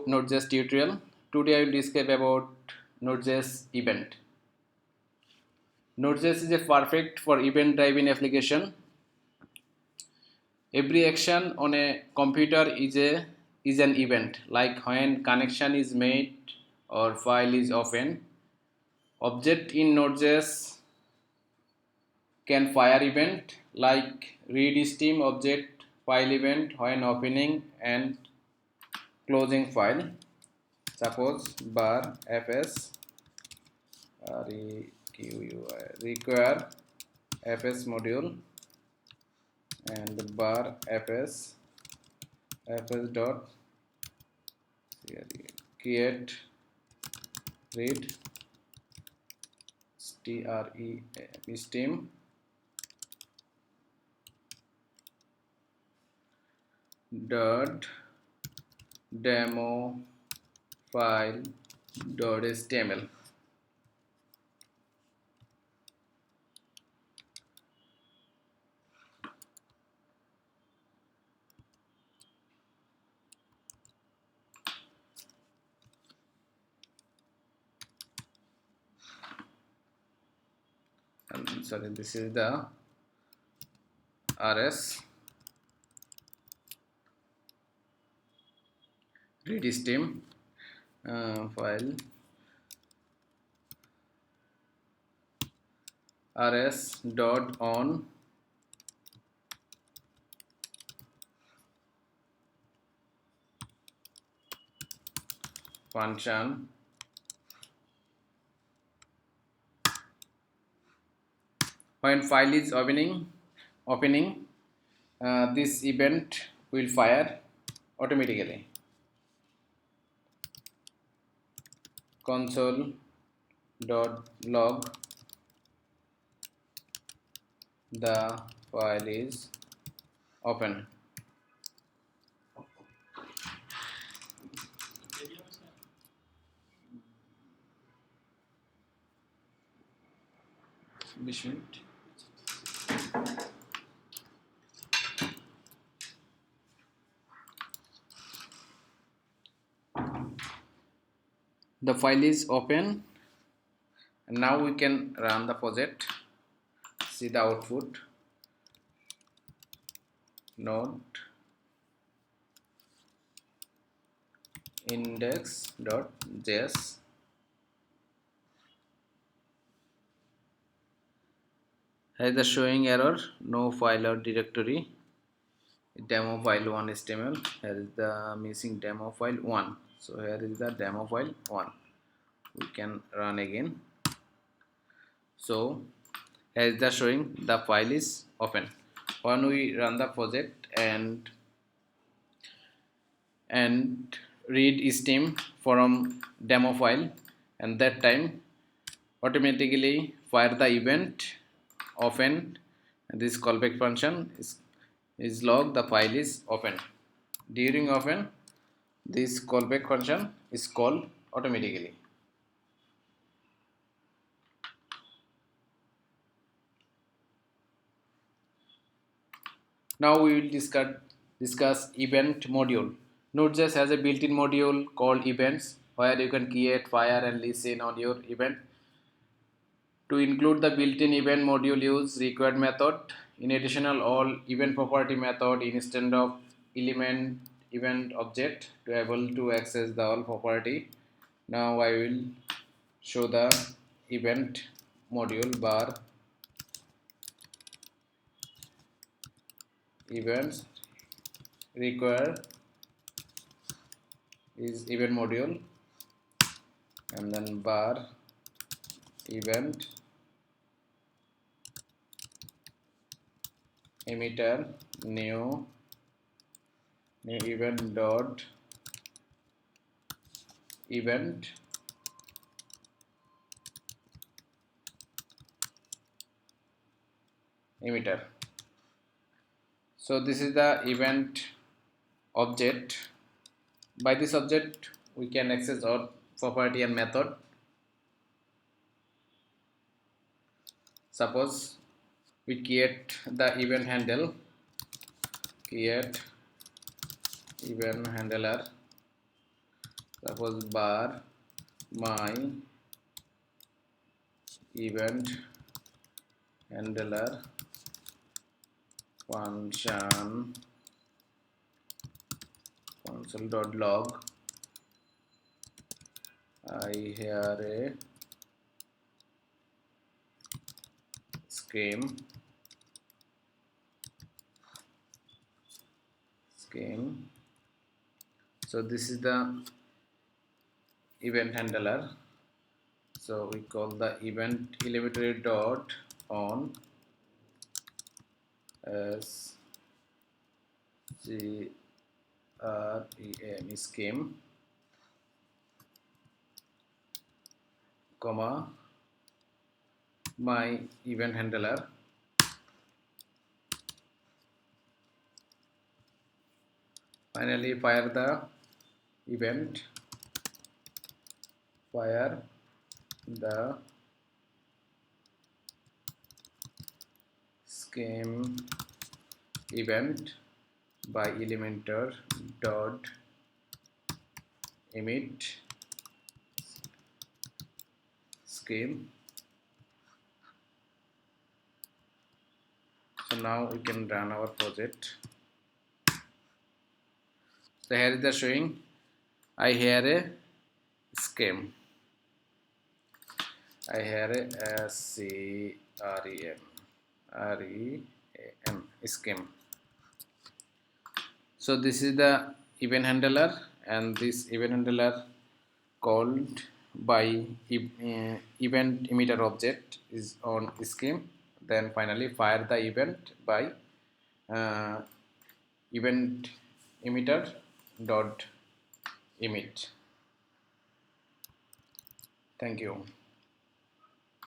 Node.js tutorial. Today I will describe about Node.js event. Node.js is a perfect for event-driven application. Every action on a computer is an event, like when connection is made or file is opened. Object in Node.js can fire event like read stream object file event when opening and closing file. Suppose bar fs require fs module and bar fs dot create read stream dot demo file dot html. Sorry, this is the rs read stream file rs dot on function when file is opening this event will fire automatically. Console dot log the file is open. The file is open and now we can run the project. See the output. Node index.js has the showing error, no file or directory, demo file 1 HTML. Here is the missing demo file 1. So here is the demo file 1. We can run again. So here is the showing the file is open. When we run the project and read stream from demo file, and that time automatically fire the event open, and this callback function is log the file is open. During open, this callback function is called automatically. Now we will discuss event module. Node.js has a built-in module called events where you can create, fire and listen on your event. To include the built-in event module, use required method. In addition, all event property method instead of element event object to able to access the all property. Now I will show the event module bar events require is event module and then bar event emitter new event dot event emitter. So this is the event object. By this object we can access our property and method. Suppose we create the event handle, create event handler suppose bar my event handler function console.log. I here a scheme. So this is the event handler. So we call the event elementary dot on as scheme comma my event handler. Finally fire the event, fire the scheme event by elementor dot emit scheme. So now we can run our project. So here is the showing. I hear a scheme. I hear a scheme. So this is the event handler, and this event handler called by event emitter object is on scheme. Then finally fire the event by uh, event emitter dot emit. Thank you.